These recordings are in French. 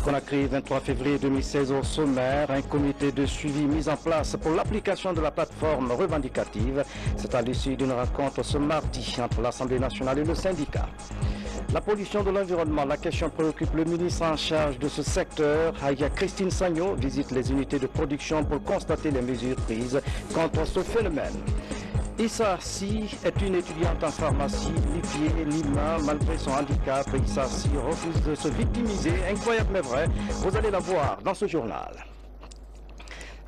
Conakry, 23 février 2016, au sommaire, un comité de suivi mis en place pour l'application de la plateforme revendicative. C'est à l'issue d'une rencontre ce mardi entre l'Assemblée nationale et le syndicat. La pollution de l'environnement, la question préoccupe le ministre en charge de ce secteur. Aya Christine Sagno visite les unités de production pour constater les mesures prises contre ce phénomène. Issa Si est une étudiante en pharmacie, ni pied ni main, malgré son handicap. Issa Si refuse de se victimiser, incroyable mais vrai. Vous allez la voir dans ce journal.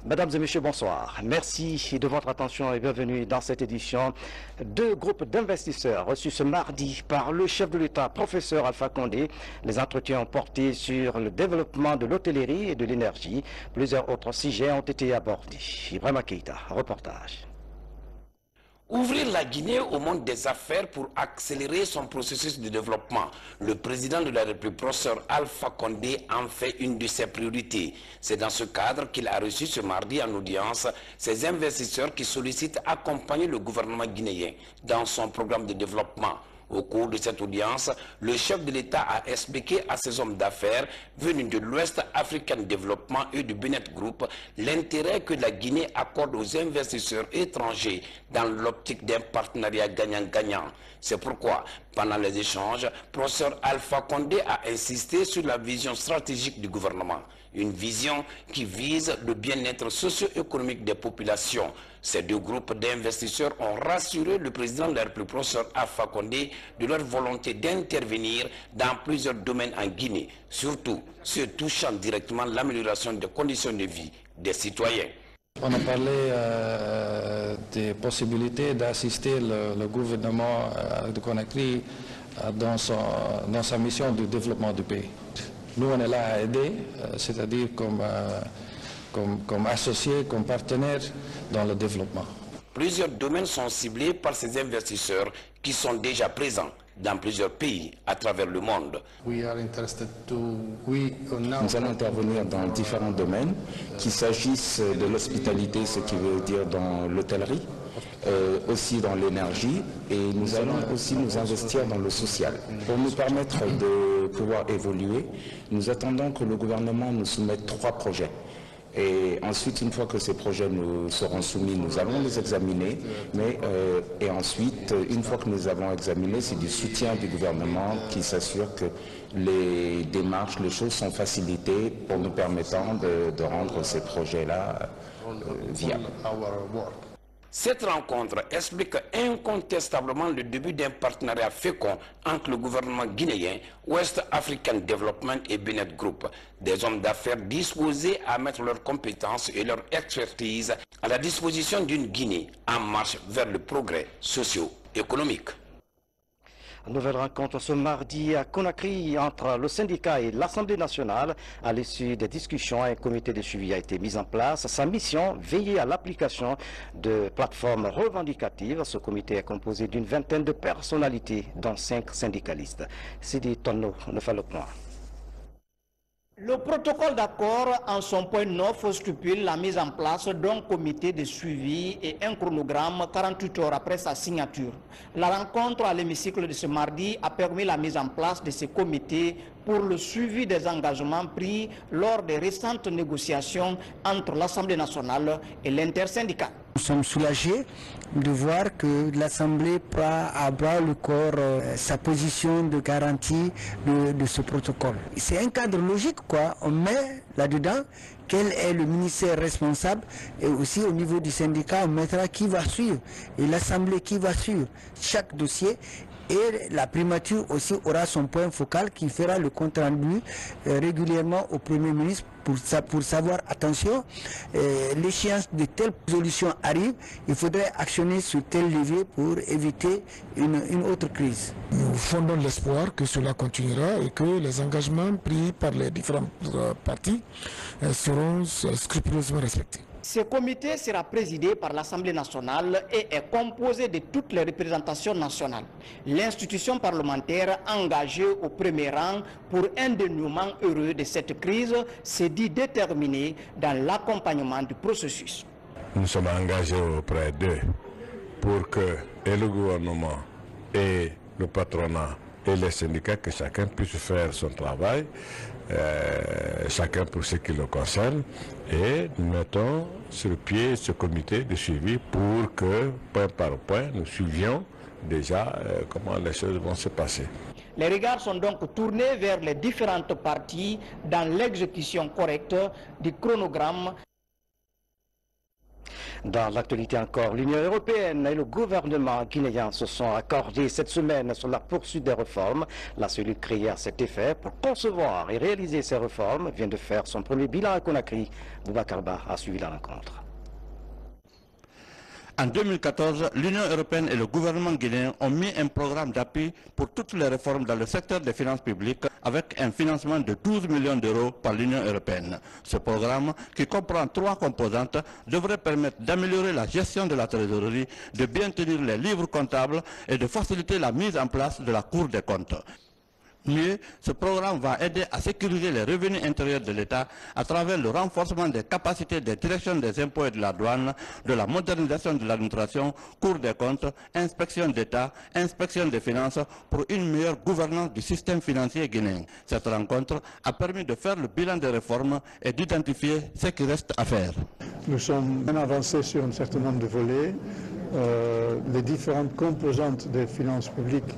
Mesdames et messieurs, bonsoir. Merci de votre attention et bienvenue dans cette édition. Deux groupes d'investisseurs reçus ce mardi par le chef de l'État, professeur Alpha Condé. Les entretiens ont porté sur le développement de l'hôtellerie et de l'énergie. Plusieurs autres sujets ont été abordés. Ibrahima Keïta, reportage. Ouvrir la Guinée au monde des affaires pour accélérer son processus de développement. Le président de la République, professeur Alpha Condé, en fait une de ses priorités. C'est dans ce cadre qu'il a reçu ce mardi en audience ces investisseurs qui sollicitent accompagner le gouvernement guinéen dans son programme de développement. Au cours de cette audience, le chef de l'État a expliqué à ces hommes d'affaires venus de l'Ouest African Development et du Bennett Group l'intérêt que la Guinée accorde aux investisseurs étrangers dans l'optique d'un partenariat gagnant-gagnant. C'est pourquoi, pendant les échanges, professeur Alpha Condé a insisté sur la vision stratégique du gouvernement. Une vision qui vise le bien-être socio-économique des populations. Ces deux groupes d'investisseurs ont rassuré le président de la République, professeur Alpha Condé, de leur volonté d'intervenir dans plusieurs domaines en Guinée, surtout ceux touchant directement l'amélioration des conditions de vie des citoyens. On a parlé des possibilités d'assister le gouvernement de Conakry dans sa mission de développement du pays. Nous, on est là à aider, c'est-à-dire comme associés, comme partenaires dans le développement. Plusieurs domaines sont ciblés par ces investisseurs qui sont déjà présents dans plusieurs pays à travers le monde. Nous allons intervenir dans différents domaines, qu'il s'agisse de l'hospitalité, ce qui veut dire dans l'hôtellerie, aussi dans l'énergie, et nous allons aussi nous investir dans le social. Pour nous permettre de pouvoir évoluer, nous attendons que le gouvernement nous soumette 3 projets. Et ensuite, une fois que ces projets nous seront soumis, nous allons les examiner. Et ensuite, une fois que nous avons examiné, c'est du soutien du gouvernement qui s'assure que les démarches, les choses sont facilitées pour nous permettant de rendre ces projets-là viables. Cette rencontre explique incontestablement le début d'un partenariat fécond entre le gouvernement guinéen, West African Development et Bennett Group, des hommes d'affaires disposés à mettre leurs compétences et leur expertise à la disposition d'une Guinée en marche vers le progrès socio-économique. Nouvelle rencontre ce mardi à Conakry entre le syndicat et l'Assemblée nationale. À l'issue des discussions, un comité de suivi a été mis en place. Sa mission, veiller à l'application de plateformes revendicatives. Ce comité est composé d'une vingtaine de personnalités, dont 5 syndicalistes. Sidi Tonno ne fait le point. Le protocole d'accord en son point 9 stipule la mise en place d'un comité de suivi et un chronogramme 48 heures après sa signature. La rencontre à l'hémicycle de ce mardi a permis la mise en place de ce comité pour le suivi des engagements pris lors des récentes négociations entre l'Assemblée nationale et l'intersyndicat. Nous sommes soulagés de voir que l'Assemblée prend à bras le corps sa position de garantie de ce protocole. C'est un cadre logique, quoi. On met là-dedans quel est le ministère responsable et aussi au niveau du syndicat, on mettra qui va suivre et l'Assemblée qui va suivre chaque dossier. Et la primature aussi aura son point focal qui fera le compte rendu régulièrement au Premier ministre pour savoir, attention, l'échéance de telle résolution arrive, il faudrait actionner sur tel levier pour éviter une autre crise. Nous fondons l'espoir que cela continuera et que les engagements pris par les différentes parties seront scrupuleusement respectés. Ce comité sera présidé par l'Assemblée nationale et est composé de toutes les représentations nationales. L'institution parlementaire engagée au premier rang pour un dénouement heureux de cette crise s'est dit déterminée dans l'accompagnement du processus. Nous sommes engagés auprès d'eux pour que et le gouvernement et le patronat et les syndicats, que chacun puisse faire son travail chacun pour ce qui le concerne, et nous mettons sur pied ce comité de suivi pour que, point par point, nous suivions déjà comment les choses vont se passer. Les regards sont donc tournés vers les différentes parties dans l'exécution correcte du chronogramme. Dans l'actualité encore, l'Union européenne et le gouvernement guinéen se sont accordés cette semaine sur la poursuite des réformes. La cellule créée à cet effet pour concevoir et réaliser ces réformes vient de faire son premier bilan à Conakry. Boubacar Ba a suivi la rencontre. En 2014, l'Union européenne et le gouvernement guinéen ont mis un programme d'appui pour toutes les réformes dans le secteur des finances publiques avec un financement de 12 millions d'euros par l'Union européenne. Ce programme, qui comprend 3 composantes, devrait permettre d'améliorer la gestion de la trésorerie, de bien tenir les livres comptables et de faciliter la mise en place de la Cour des comptes. Mieux, ce programme va aider à sécuriser les revenus intérieurs de l'État à travers le renforcement des capacités des directions des impôts et de la douane, de la modernisation de l'administration, Cour des comptes, inspection d'État, inspection des finances pour une meilleure gouvernance du système financier guinéen. Cette rencontre a permis de faire le bilan des réformes et d'identifier ce qui reste à faire. Nous sommes bien avancés sur un certain nombre de volets. Les différentes composantes des finances publiques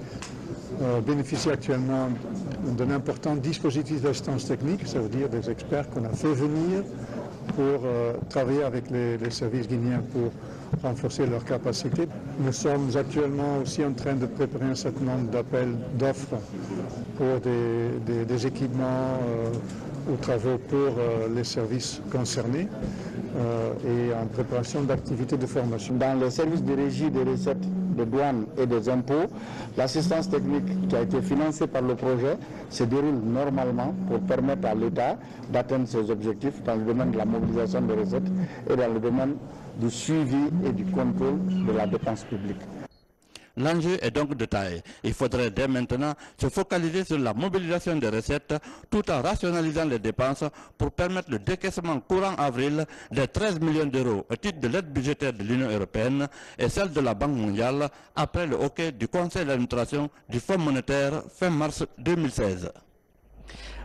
bénéficient actuellement d'un important dispositif d'assistance technique, ça veut dire des experts qu'on a fait venir pour travailler avec les services guinéens pour renforcer leurs capacités. Nous sommes actuellement aussi en train de préparer un certain nombre d'appels d'offres pour des équipements ou travaux pour les services concernés et en préparation d'activités de formation. Dans les services de régie des recettes de douane et des impôts, l'assistance technique qui a été financée par le projet se déroule normalement pour permettre à l'État d'atteindre ses objectifs dans le domaine de la mobilisation des recettes et dans le domaine du suivi et du contrôle de la dépense publique. L'enjeu est donc de taille. Il faudrait dès maintenant se focaliser sur la mobilisation des recettes tout en rationalisant les dépenses pour permettre le décaissement courant avril des 13 millions d'euros au titre de l'aide budgétaire de l'Union européenne et celle de la Banque mondiale après le hockey du Conseil d'administration du Fonds monétaire fin mars 2016.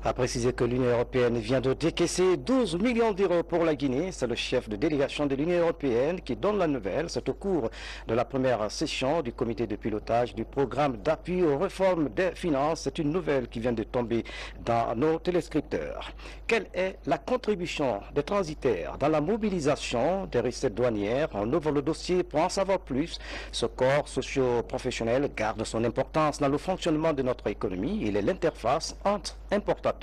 A précisé que l'Union européenne vient de décaisser 12 millions d'euros pour la Guinée. C'est le chef de délégation de l'Union européenne qui donne la nouvelle. C'est au cours de la première session du comité de pilotage du programme d'appui aux réformes des finances. C'est une nouvelle qui vient de tomber dans nos téléscripteurs. Quelle est la contribution des transitaires dans la mobilisation des recettes douanières? On ouvre le dossier pour en savoir plus. Ce corps socio-professionnel garde son importance dans le fonctionnement de notre économie. Il est l'interface entre importateurs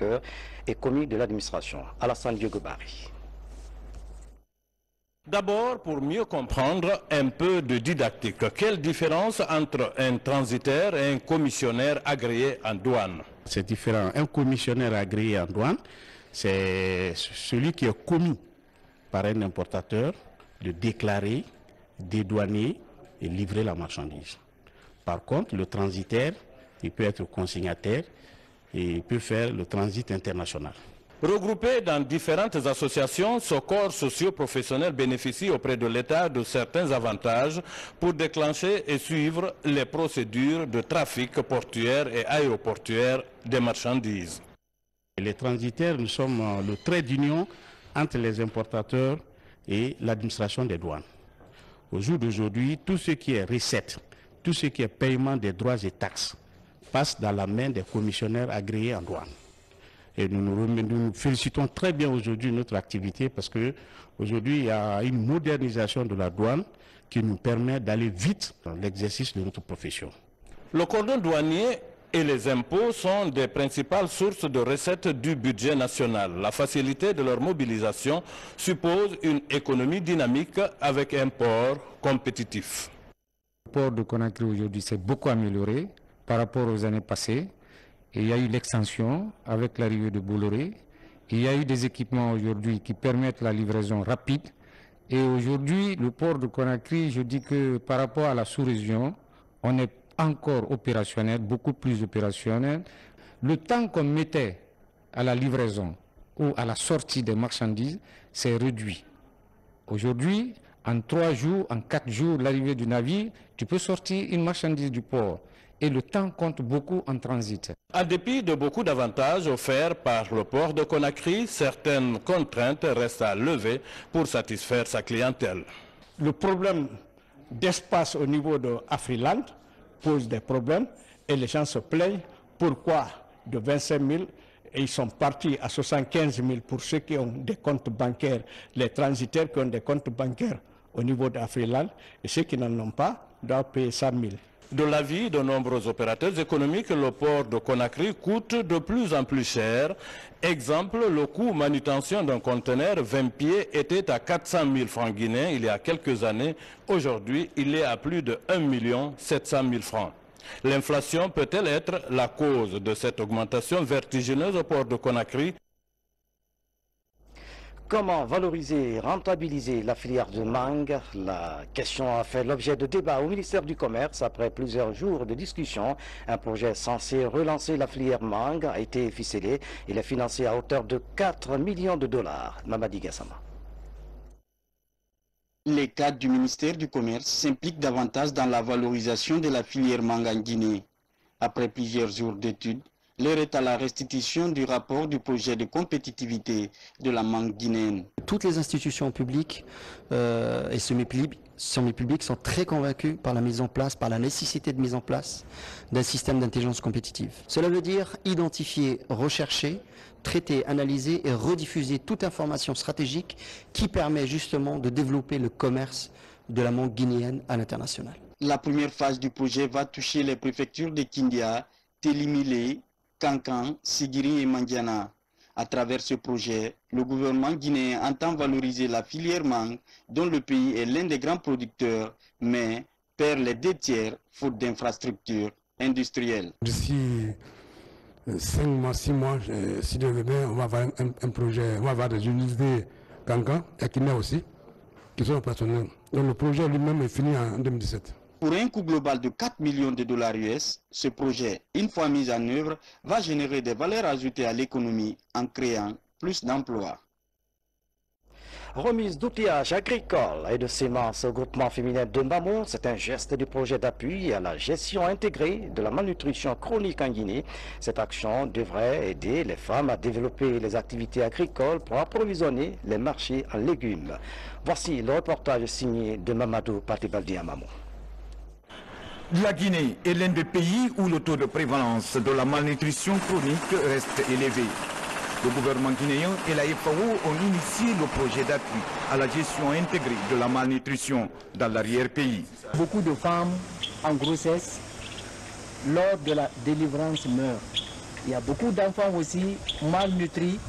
et commis de l'administration. Alassane Diogobari. D'abord, pour mieux comprendre, un peu de didactique. Quelle différence entre un transitaire et un commissionnaire agréé en douane? C'est différent. Un commissionnaire agréé en douane, c'est celui qui est commis par un importateur de déclarer, dédouaner et livrer la marchandise. Par contre, le transitaire, il peut être consignataire et il peut faire le transit international. Regroupé dans différentes associations, ce corps socio-professionnel bénéficie auprès de l'État de certains avantages pour déclencher et suivre les procédures de trafic portuaire et aéroportuaire des marchandises. Les transitaires, nous sommes le trait d'union entre les importateurs et l'administration des douanes. Au jour d'aujourd'hui, tout ce qui est recette, tout ce qui est paiement des droits et taxes, passe dans la main des commissionnaires agréés en douane. Et nous félicitons très bien aujourd'hui notre activité parce qu'aujourd'hui il y a une modernisation de la douane qui nous permet d'aller vite dans l'exercice de notre profession. Le cordon douanier et les impôts sont des principales sources de recettes du budget national. La facilité de leur mobilisation suppose une économie dynamique avec un port compétitif. Le port de Conakry aujourd'hui s'est beaucoup amélioré par rapport aux années passées. Et il y a eu l'extension avec l'arrivée de Bolloré. Il y a eu des équipements aujourd'hui qui permettent la livraison rapide. Et aujourd'hui, le port de Conakry, je dis que par rapport à la sous-région, on est encore opérationnel, beaucoup plus opérationnel. Le temps qu'on mettait à la livraison ou à la sortie des marchandises, c'est réduit. Aujourd'hui, en 3 jours, en 4 jours, l'arrivée du navire, tu peux sortir une marchandise du port. et le temps compte beaucoup en transit. En dépit de beaucoup d'avantages offerts par le port de Conakry, certaines contraintes restent à lever pour satisfaire sa clientèle. Le problème d'espace au niveau de Afriland pose des problèmes et les gens se plaignent. Pourquoi de 25 000 et ils sont partis à 75 000 pour ceux qui ont des comptes bancaires, les transitaires qui ont des comptes bancaires au niveau d'Afriland, et ceux qui n'en ont pas doivent payer 100 000. De l'avis de nombreux opérateurs économiques, le port de Conakry coûte de plus en plus cher. Exemple, le coût manutention d'un conteneur 20 pieds était à 400 000 francs guinéens il y a quelques années. Aujourd'hui, il est à plus de 1 700 000 francs. L'inflation peut-elle être la cause de cette augmentation vertigineuse au port de Conakry? Comment valoriser et rentabiliser la filière de mangue? La question a fait l'objet de débats au ministère du Commerce après plusieurs jours de discussion. Un projet censé relancer la filière mangue a été ficelé. Il est financé à hauteur de 4 millions de dollars. Mamadi Gassama. Les cadres du ministère du Commerce s'impliquent davantage dans la valorisation de la filière mangue en Guinée. Après plusieurs jours d'études, l'heure est à la restitution du rapport du projet de compétitivité de la mangue guinéenne. Toutes les institutions publiques et semi-publiques sont très convaincus par la mise en place, par la nécessité de mise en place d'un système d'intelligence compétitive. Cela veut dire identifier, rechercher, traiter, analyser et rediffuser toute information stratégique qui permet justement de développer le commerce de la mangue guinéenne à l'international. La première phase du projet va toucher les préfectures de Kindia, Télimilé, Kankan, Sigiri et Mandiana. À travers ce projet, le gouvernement guinéen entend valoriser la filière mangue dont le pays est l'un des grands producteurs, mais perd les 2 tiers faute d'infrastructures industrielles. D'ici 5 mois, 6 mois, si Dieu veut bien, on va avoir un projet, on va avoir des unités Kankan et Kina aussi, qui sont opérationnels. Donc le projet lui-même est fini en 2017. Pour un coût global de 4 millions de dollars US, ce projet, une fois mis en œuvre, va générer des valeurs ajoutées à l'économie en créant plus d'emplois. Remise d'outillage agricole et de semences au groupement féminin de Mamou, c'est un geste du projet d'appui à la gestion intégrée de la malnutrition chronique en Guinée. Cette action devrait aider les femmes à développer les activités agricoles pour approvisionner les marchés en légumes. Voici le reportage signé de Mamadou Patibaldi à Mamou. La Guinée est l'un des pays où le taux de prévalence de la malnutrition chronique reste élevé. Le gouvernement guinéen et la FAO ont initié le projet d'appui à la gestion intégrée de la malnutrition dans l'arrière-pays. Beaucoup de femmes en grossesse, lors de la délivrance, meurent. Il y a beaucoup d'enfants aussi malnutris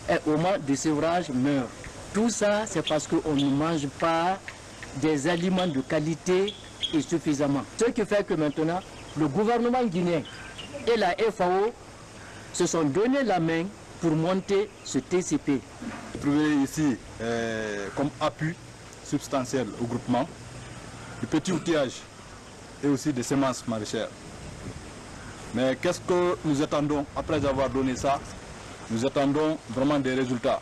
et au moment de sévrage meurent. Tout ça, c'est parce qu'on ne mange pas des aliments de qualité et suffisamment. Ce qui fait que maintenant, le gouvernement guinéen et la FAO se sont donné la main pour monter ce TCP. Trouver ici comme appui substantiel au groupement, du petit outillage et aussi des semences maraîchères. Mais qu'est-ce que nous attendons après avoir donné ça? Nous attendons vraiment des résultats.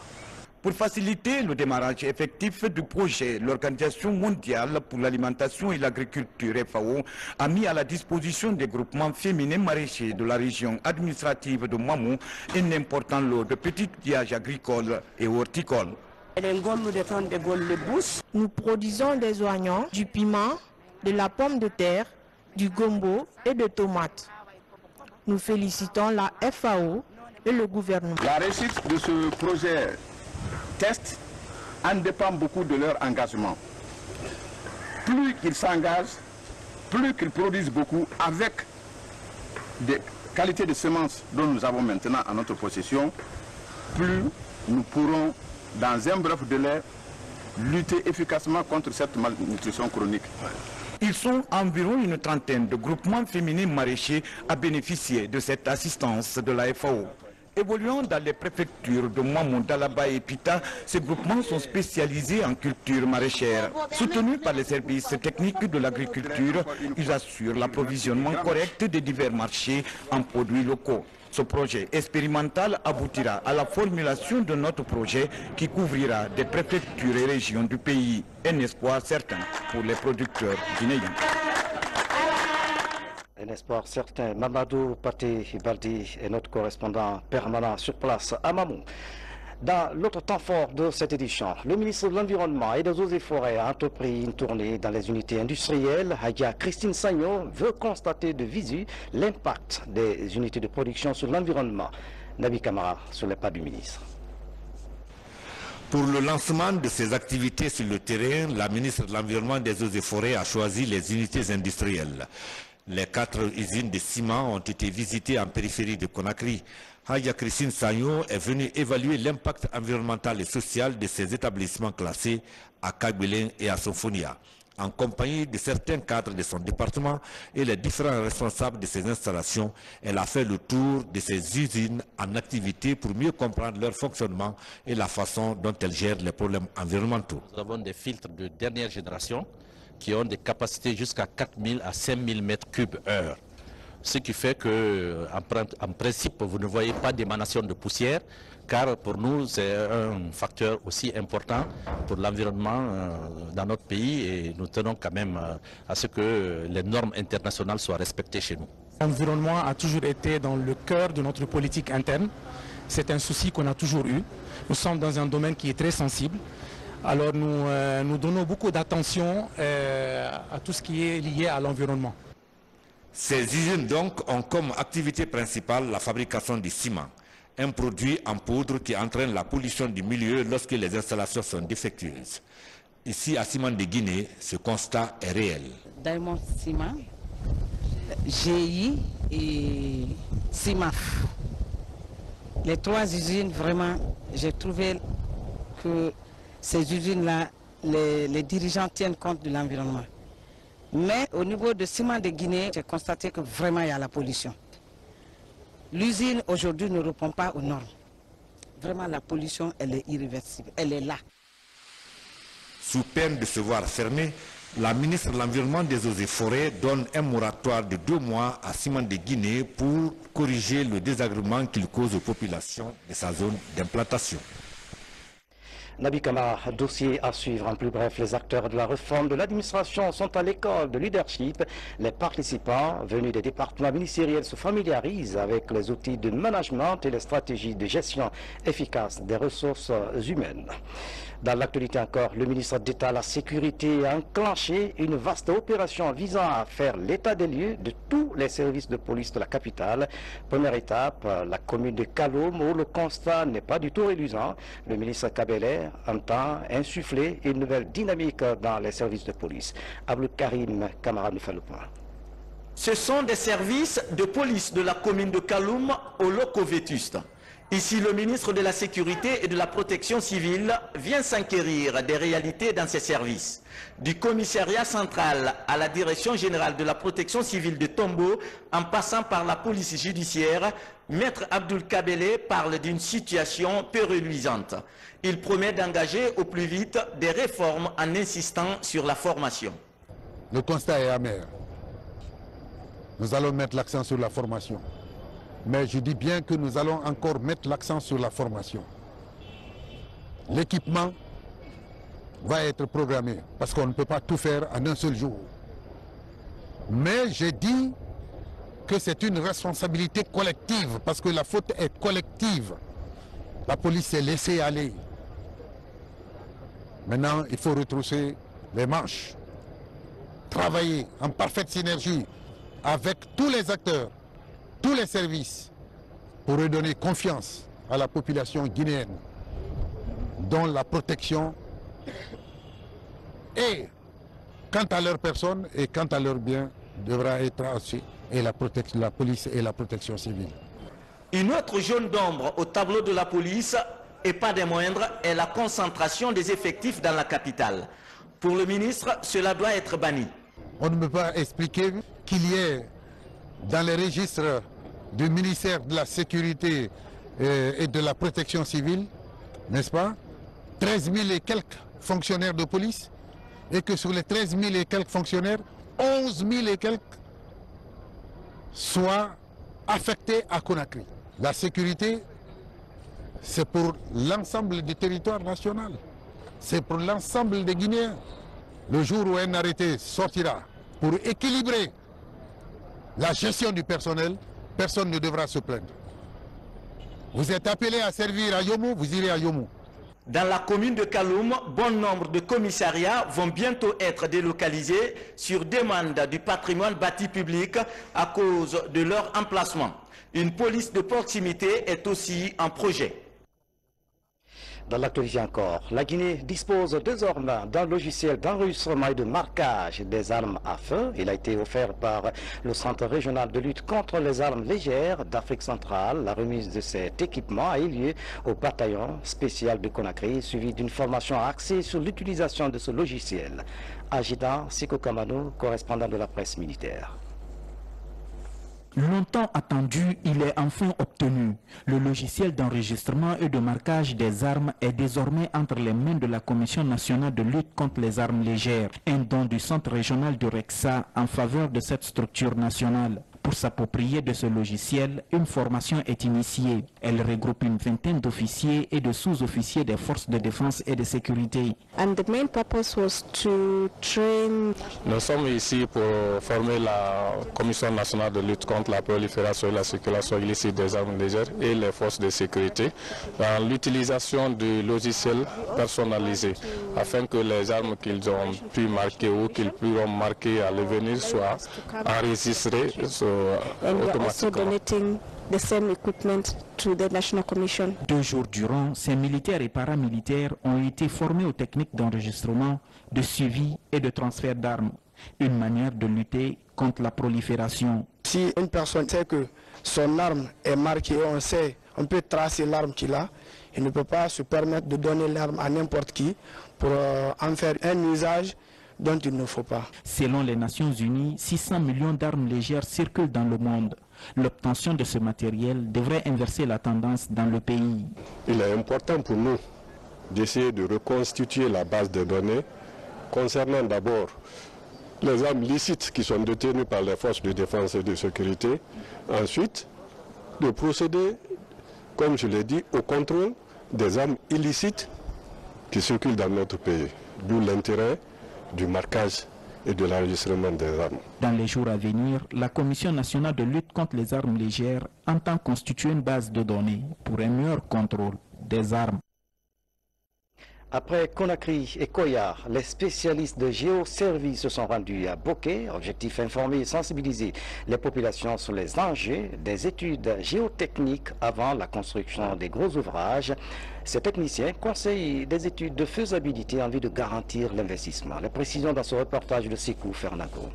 Pour faciliter le démarrage effectif du projet, l'Organisation mondiale pour l'alimentation et l'agriculture FAO a mis à la disposition des groupements féminins maraîchers de la région administrative de Mamou un important lot de petits outillages agricoles et horticoles. Nous produisons des oignons, du piment, de la pomme de terre, du gombo et de tomates. Nous félicitons la FAO et le gouvernement. La réussite de ce projet test en dépend beaucoup de leur engagement. Plus qu'ils s'engagent, plus qu'ils produisent beaucoup avec des qualités de semences dont nous avons maintenant à notre possession, plus nous pourrons, dans un bref délai, lutter efficacement contre cette malnutrition chronique. Ils sont environ une trentaine de groupements féminins maraîchers à bénéficier de cette assistance de la FAO. Évoluant dans les préfectures de Mamou, Dalaba et Pita, ces groupements sont spécialisés en culture maraîchère. Soutenus par les services techniques de l'agriculture, ils assurent l'approvisionnement correct des divers marchés en produits locaux. Ce projet expérimental aboutira à la formulation de notre projet qui couvrira des préfectures et régions du pays. Un espoir certain pour les producteurs guinéens. Un espoir certain. Mamadou Paté Baldi est notre correspondant permanent sur place à Mamou. Dans l'autre temps fort de cette édition, le ministre de l'Environnement et des Eaux et Forêts a entrepris une tournée dans les unités industrielles. Hadia Christine Sagnon veut constater de visu l'impact des unités de production sur l'environnement. Nabi Kamara sur les pas du ministre. Pour le lancement de ces activités sur le terrain, la ministre de l'Environnement, des Eaux et Forêts a choisi les unités industrielles. Les 4 usines de ciment ont été visitées en périphérie de Conakry. Hadia Christine Sagnon est venue évaluer l'impact environnemental et social de ces établissements classés à Kagbelin et à Sofonia, en compagnie de certains cadres de son département et les différents responsables de ces installations. Elle a fait le tour de ces usines en activité pour mieux comprendre leur fonctionnement et la façon dont elles gèrent les problèmes environnementaux. Nous avons des filtres de dernière génération qui ont des capacités jusqu'à 4000 à 5000 mètres cubes heure. Ce qui fait que, en principe, vous ne voyez pas d'émanation de poussière, car pour nous, c'est un facteur aussi important pour l'environnement dans notre pays et nous tenons quand même à ce que les normes internationales soient respectées chez nous. L'environnement a toujours été dans le cœur de notre politique interne. C'est un souci qu'on a toujours eu. Nous sommes dans un domaine qui est très sensible. Alors nous donnons beaucoup d'attention à tout ce qui est lié à l'environnement. Ces usines donc ont comme activité principale la fabrication du ciment, un produit en poudre qui entraîne la pollution du milieu lorsque les installations sont défectueuses. Ici à Ciment de Guinée, ce constat est réel. Diamond Ciment, GI et CIMAF. Les 3 usines, vraiment, j'ai trouvé que ces usines-là, les dirigeants tiennent compte de l'environnement. Mais au niveau de Ciment de Guinée, j'ai constaté que vraiment il y a la pollution. L'usine aujourd'hui ne répond pas aux normes. Vraiment la pollution, elle est irréversible, elle est là. Sous peine de se voir fermée, la ministre de l'Environnement, des Eaux et Forêts donne un moratoire de 2 mois à Ciment de Guinée pour corriger le désagrément qu'il cause aux populations de sa zone d'implantation. Nabi Kamara, dossier à suivre. En plus bref, les acteurs de la réforme de l'administration sont à l'école de leadership. Les participants venus des départements ministériels se familiarisent avec les outils de management et les stratégies de gestion efficaces des ressources humaines. Dans l'actualité encore, le ministre d'État à la Sécurité a enclenché une vaste opération visant à faire l'état des lieux de tous les services de police de la capitale. Première étape, la commune de Kaloum, où le constat n'est pas du tout réluisant. Le ministre Kabele entend insuffler une nouvelle dynamique dans les services de police. Abdou Karim Kamara nous fait le point. Ce sont des services de police de la commune de Kaloum au locaux vétustes. Ici, le ministre de la Sécurité et de la Protection civile vient s'enquérir des réalités dans ces services. Du commissariat central à la Direction générale de la Protection civile de Tombo, en passant par la police judiciaire, Maître Abdoul Kabele parle d'une situation peu reluisante. Il promet d'engager au plus vite des réformes en insistant sur la formation. Le constat est amer. Nous allons mettre l'accent sur la formation. Mais je dis bien que nous allons encore mettre l'accent sur la formation. L'équipement va être programmé parce qu'on ne peut pas tout faire en un seul jour. Mais j'ai dit que c'est une responsabilité collective parce que la faute est collective. La police s'est laissée aller. Maintenant, il faut retrousser les manches, travailler en parfaite synergie avec tous les acteurs, tous les services, pour redonner confiance à la population guinéenne, dont la protection est, quant à leur personne et quant à leurs biens, devra être assurée, et la police et la protection civile. Une autre zone d'ombre au tableau de la police, et pas des moindres, est la concentration des effectifs dans la capitale. Pour le ministre, cela doit être banni. On ne peut pas expliquer qu'il y ait dans les registres du ministère de la Sécurité et de la Protection civile, n'est-ce pas, 13 000 et quelques fonctionnaires de police, et que sur les 13 000 et quelques fonctionnaires, 11 000 et quelques soient affectés à Conakry. La sécurité, c'est pour l'ensemble du territoire national, c'est pour l'ensemble des Guinéens. Le jour où un arrêté sortira pour équilibrer la gestion du personnel, personne ne devra se plaindre. Vous êtes appelé à servir à Yomou, vous irez à Yomou. Dans la commune de Kaloum, bon nombre de commissariats vont bientôt être délocalisés sur demande du patrimoine bâti public à cause de leur emplacement. Une police de proximité est aussi en projet. Dans l'actualité encore, la Guinée dispose désormais d'un logiciel d'enregistrement et de marquage des armes à feu. Il a été offert par le Centre régional de lutte contre les armes légères d'Afrique centrale. La remise de cet équipement a eu lieu au bataillon spécial de Conakry, suivi d'une formation axée sur l'utilisation de ce logiciel. Adjudant Siko Kamano, correspondant de la presse militaire. Longtemps attendu, il est enfin obtenu. Le logiciel d'enregistrement et de marquage des armes est désormais entre les mains de la Commission nationale de lutte contre les armes légères, un don du Centre régional de Rexa en faveur de cette structure nationale. Pour s'approprier de ce logiciel, une formation est initiée. Elle regroupe une vingtaine d'officiers et de sous-officiers des forces de défense et de sécurité. And the main purpose was to train... Nous sommes ici pour former la Commission nationale de lutte contre la prolifération et la circulation illicite des armes légères et les forces de sécurité dans l'utilisation du logiciel personnalisé afin que les armes qu'ils ont pu marquer ou qu'ils pourront marquer à l'avenir soient enregistrées And we are also donating the same equipment to the National Commission. 2 jours durant, ces militaires et paramilitaires ont été formés aux techniques d'enregistrement, de suivi et de transfert d'armes. Une manière de lutter contre la prolifération. Si une personne sait que son arme est marquée, on peut tracer l'arme qu'il a, il ne peut pas se permettre de donner l'arme à n'importe qui pour en faire un usage dont il ne faut pas. Selon les Nations Unies, 600 millions d'armes légères circulent dans le monde. L'obtention de ce matériel devrait inverser la tendance dans le pays. Il est important pour nous d'essayer de reconstituer la base de données concernant d'abord les armes licites qui sont détenues par les forces de défense et de sécurité. Ensuite, de procéder, comme je l'ai dit, au contrôle des armes illicites qui circulent dans notre pays. D'où l'intérêt du marquage et de l'enregistrement des armes. Dans les jours à venir, la Commission nationale de lutte contre les armes légères entend constituer une base de données pour un meilleur contrôle des armes. Après Conakry et Koya, les spécialistes de géoservices se sont rendus à Bokeh. Objectif informer et sensibiliser les populations sur les enjeux des études géotechniques avant la construction des gros ouvrages. Ces techniciens conseillent des études de faisabilité en vue de garantir l'investissement. Les précisions dans ce reportage de Sekou Fernando.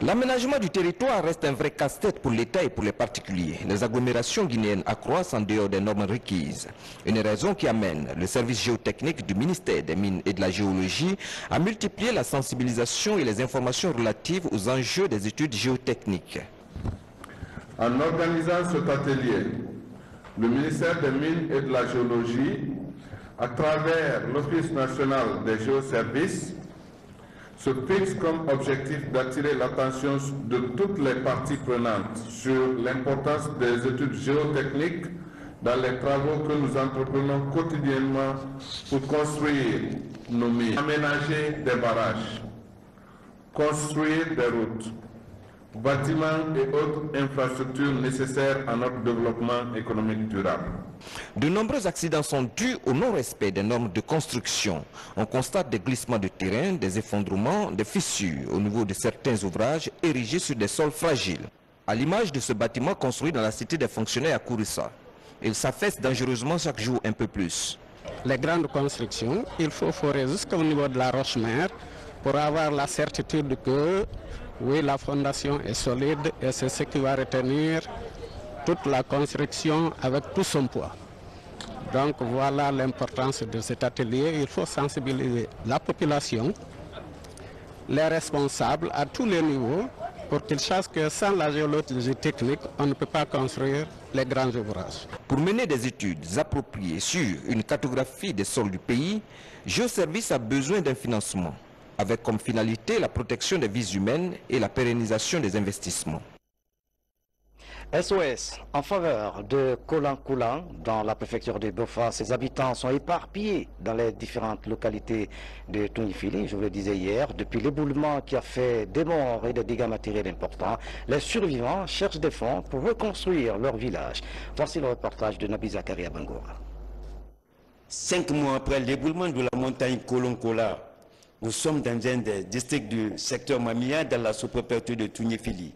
L'aménagement du territoire reste un vrai casse-tête pour l'État et pour les particuliers. Les agglomérations guinéennes accroissent en dehors des normes requises. Une raison qui amène le service géotechnique du ministère des Mines et de la Géologie à multiplier la sensibilisation et les informations relatives aux enjeux des études géotechniques. En organisant cet atelier, le ministère des Mines et de la Géologie, à travers l'Office national des géoservices, se fixe comme objectif d'attirer l'attention de toutes les parties prenantes sur l'importance des études géotechniques dans les travaux que nous entreprenons quotidiennement pour construire nos mines, aménager des barrages, construire des routes, bâtiments et autres infrastructures nécessaires à notre développement économique durable. De nombreux accidents sont dus au non-respect des normes de construction. On constate des glissements de terrain, des effondrements, des fissures au niveau de certains ouvrages érigés sur des sols fragiles. À l'image de ce bâtiment construit dans la cité des fonctionnaires à Kourissa. Il s'affaisse dangereusement chaque jour un peu plus. Les grandes constructions, il faut forer jusqu'au niveau de la roche-mère pour avoir la certitude que oui, la fondation est solide et c'est ce qui va retenir toute la construction avec tout son poids. Donc voilà l'importance de cet atelier. Il faut sensibiliser la population, les responsables à tous les niveaux pour qu'ils sachent que sans la géologie technique, on ne peut pas construire les grands ouvrages. Pour mener des études appropriées sur une cartographie des sols du pays, Géoservice a besoin d'un financement, avec comme finalité la protection des vies humaines et la pérennisation des investissements. SOS en faveur de Kolan-Koulan dans la préfecture de Bofa. Ses habitants sont éparpillés dans les différentes localités de Tounifili. Je vous le disais hier, depuis l'éboulement qui a fait des morts et des dégâts matériels importants, les survivants cherchent des fonds pour reconstruire leur village. Voici le reportage de Nabi Zakaria Bangoura. 5 mois après l'éboulement de la montagne Kolon-Kola, nous sommes dans un des districts du secteur Mamia dans la sous-préfecture de Tounifili.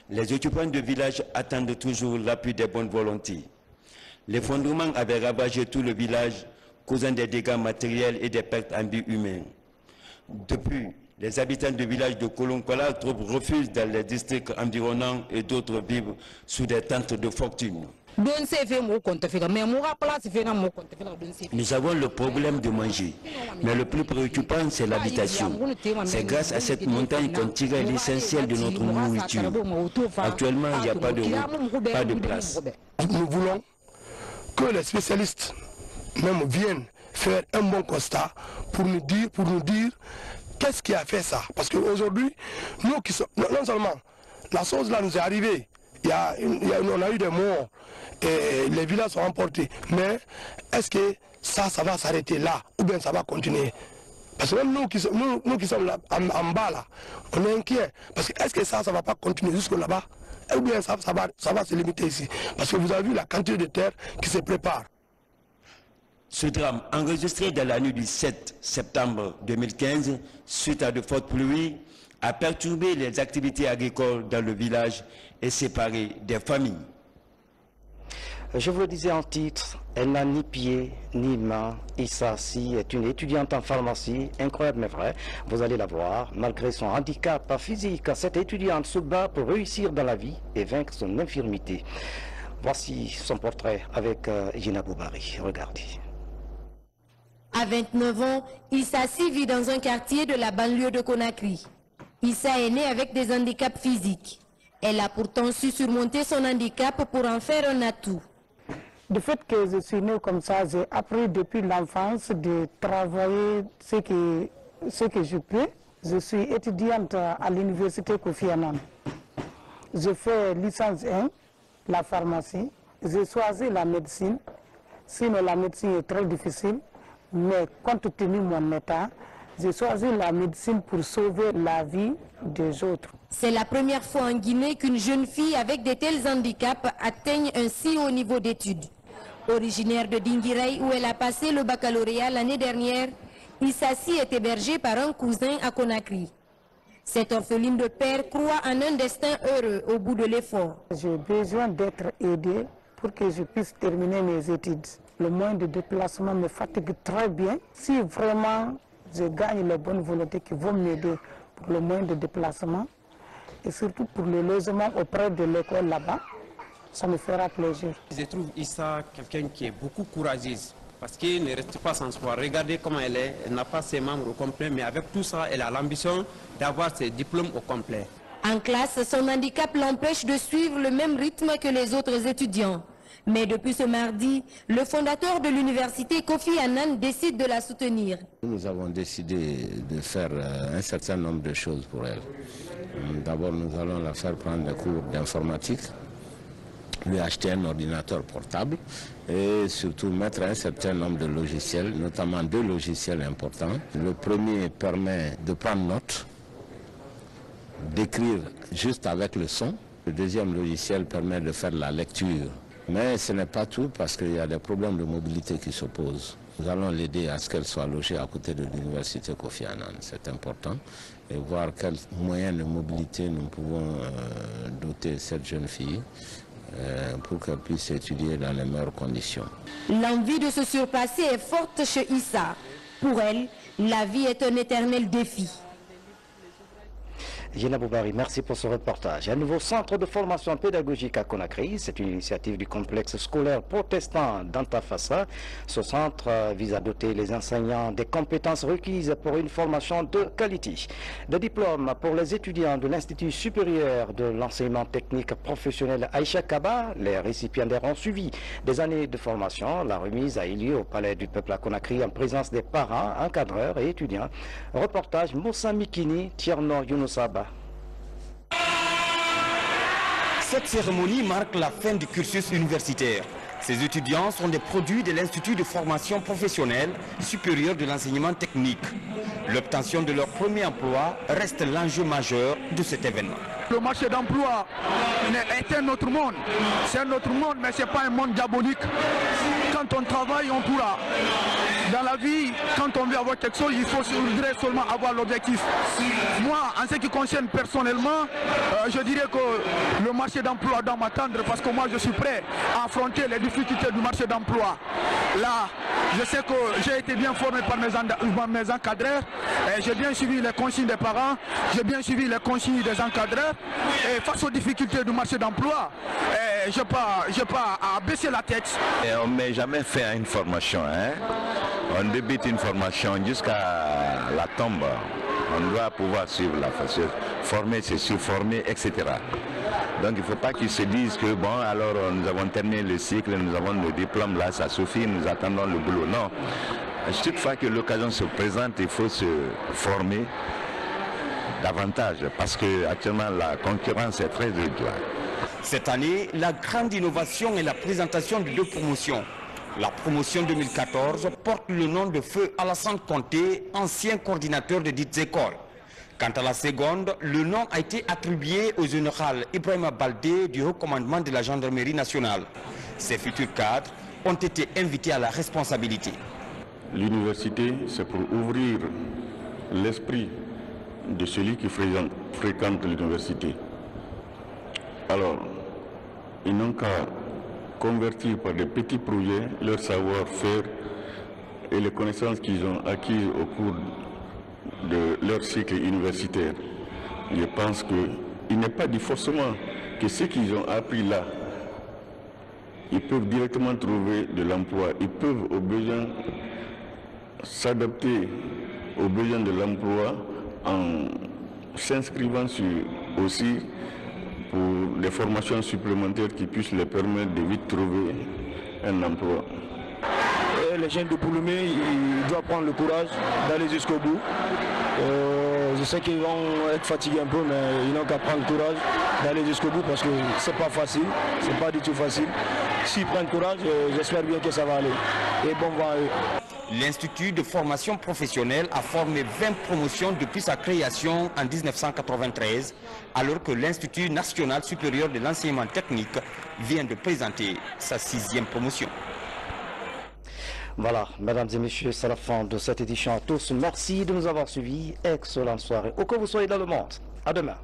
Les occupants du village attendent toujours l'appui des bonnes volontés. L'effondrement avait ravagé tout le village, causant des dégâts matériels et des pertes en vie humaine. Depuis, les habitants du village de Kolon-Kola trouvent refuge dans les districts environnants et d'autres vivent sous des tentes de fortune. Nous avons le problème de manger, mais le plus préoccupant, c'est l'habitation. C'est grâce à cette montagne qu'on tire l'essentiel de notre nourriture. Actuellement, il n'y a pas de route, pas de place. Nous voulons que les spécialistes même viennent faire un bon constat pour nous dire qu'est-ce qui a fait ça. Parce qu'aujourd'hui, nous qui sommes, non seulement la chose là nous est arrivée, on a eu des morts et les villages sont emportés. Mais est-ce que ça va s'arrêter là ou bien ça va continuer? Parce que même nous qui sommes là, en bas là, on est inquiets. Parce que est-ce que ça va pas continuer jusque là-bas? Ou bien ça va se limiter ici? Parce que vous avez vu la quantité de terre qui se prépare. Ce drame, enregistré dans la nuit du 7 septembre 2015, suite à de fortes pluies, a perturbé les activités agricoles dans le village et séparé des familles. Je vous le disais en titre, elle n'a ni pied ni main. Issa Si est une étudiante en pharmacie, incroyable mais vrai, vous allez la voir. Malgré son handicap physique, cette étudiante se bat pour réussir dans la vie et vaincre son infirmité. Voici son portrait avec Gina Boubari. Regardez. À 29 ans, Issa Si vit dans un quartier de la banlieue de Conakry. Issa est née avec des handicaps physiques. Elle a pourtant su surmonter son handicap pour en faire un atout. Du fait que je suis née comme ça, j'ai appris depuis l'enfance de travailler ce que je peux. Je suis étudiante à l'université Kofi Annan. Je fais licence 1, la pharmacie. J'ai choisi la médecine. Sinon la médecine est très difficile. Mais compte tenu de mon état, j'ai choisi la médecine pour sauver la vie des autres. C'est la première fois en Guinée qu'une jeune fille avec de tels handicaps atteigne un si haut niveau d'études. Originaire de Dinguiraye où elle a passé le baccalauréat l'année dernière, Issa Si est hébergée par un cousin à Conakry. Cette orpheline de père croit en un destin heureux au bout de l'effort. J'ai besoin d'être aidée pour que je puisse terminer mes études. Le moyen de déplacement me fatigue très bien. Si vraiment je gagne les bonnes volontés qui vont m'aider pour le moyen de déplacement et surtout pour le logement auprès de l'école là-bas, ça me fera plaisir. Je trouve Issa quelqu'un qui est beaucoup courageuse parce qu'il ne reste pas sans soi. Regardez comment elle est, elle n'a pas ses membres au complet, mais avec tout ça, elle a l'ambition d'avoir ses diplômes au complet. En classe, son handicap l'empêche de suivre le même rythme que les autres étudiants. Mais depuis ce mardi, le fondateur de l'université Kofi Annan décide de la soutenir. Nous avons décidé de faire un certain nombre de choses pour elle. D'abord, nous allons la faire prendre des cours d'informatique, lui acheter un ordinateur portable et surtout mettre un certain nombre de logiciels, notamment 2 logiciels importants. Le premier permet de prendre note, d'écrire juste avec le son. Le deuxième logiciel permet de faire la lecture. Mais ce n'est pas tout parce qu'il y a des problèmes de mobilité qui s'opposent. Nous allons l'aider à ce qu'elle soit logée à côté de l'université Kofi Annan, c'est important, et voir quels moyens de mobilité nous pouvons doter cette jeune fille pour qu'elle puisse étudier dans les meilleures conditions. L'envie de se surpasser est forte chez Issa. Pour elle, la vie est un éternel défi. Gina Boubari, merci pour ce reportage. Un nouveau centre de formation pédagogique à Conakry, c'est une initiative du complexe scolaire protestant d'Antafassa. Ce centre vise à doter les enseignants des compétences requises pour une formation de qualité. Des diplômes pour les étudiants de l'Institut supérieur de l'enseignement technique professionnel Aïcha Kaba. Les récipiendaires ont suivi des années de formation. La remise a eu lieu au Palais du Peuple à Conakry en présence des parents, encadreurs et étudiants. Reportage Moussa Mikini, Tierno Younoussaba. Cette cérémonie marque la fin du cursus universitaire. Ces étudiants sont des produits de l'Institut de formation professionnelle supérieure de l'enseignement technique. L'obtention de leur premier emploi reste l'enjeu majeur de cet événement. Le marché d'emploi est un autre monde. C'est un autre monde, mais ce n'est pas un monde diabolique. Quand on travaille, on pourra. Dans la vie, quand on veut avoir quelque chose, il faudrait seulement avoir l'objectif. Moi, en ce qui concerne personnellement, je dirais que le marché d'emploi doit m'attendre parce que moi, je suis prêt à affronter les difficultés du marché d'emploi. Là, je sais que j'ai été bien formé par mes encadreurs, j'ai bien suivi les consignes des parents, j'ai bien suivi les consignes des encadreurs. Et face aux difficultés du marché d'emploi, je n'ai pas à baisser la tête. Et on ne met jamais fait une formation. On débute une formation jusqu'à la tombe. On doit pouvoir suivre la formation. Former, c'est surformer, etc. Donc il ne faut pas qu'ils se disent que bon, alors nous avons terminé le cycle, nous avons le diplôme, là ça suffit, nous attendons le boulot. Non. Chaque fois que l'occasion se présente, il faut se former davantage parce qu'actuellement la concurrence est très rude. Cette année, la grande innovation est la présentation de deux promotions. La promotion 2014 porte le nom de Feu Alassane Conté, ancien coordinateur de dites écoles. Quant à la seconde, le nom a été attribué au général Ibrahima Baldé du haut commandement de la gendarmerie nationale. Ces futurs cadres ont été invités à la responsabilité. L'université, c'est pour ouvrir l'esprit de celui qui fréquente l'université. Alors, ils n'ont qu'à convertir par des petits projets leur savoir-faire et les connaissances qu'ils ont acquises au cours de leur cycle universitaire. Je pense qu'il n'est pas dit forcément que ce qu'ils ont appris là, ils peuvent directement trouver de l'emploi. Ils peuvent au besoin s'adapter aux besoins de l'emploi en s'inscrivant aussi pour des formations supplémentaires qui puissent les permettre de vite trouver un emploi. Et les jeunes de Pouloume, ils doivent prendre le courage d'aller jusqu'au bout. Je sais qu'ils vont être fatigués un peu, mais ils n'ont qu'à prendre le courage d'aller jusqu'au bout parce que c'est pas facile, c'est pas du tout facile. S'ils prennent courage, j'espère bien que ça va aller. Et bon vent à eux. L'Institut de formation professionnelle a formé 20 promotions depuis sa création en 1993, alors que l'Institut national supérieur de l'enseignement technique vient de présenter sa 6e promotion. Voilà, mesdames et messieurs, c'est la fin de cette édition à tous. Merci de nous avoir suivis. Excellente soirée. Où que vous soyez dans le monde. À demain.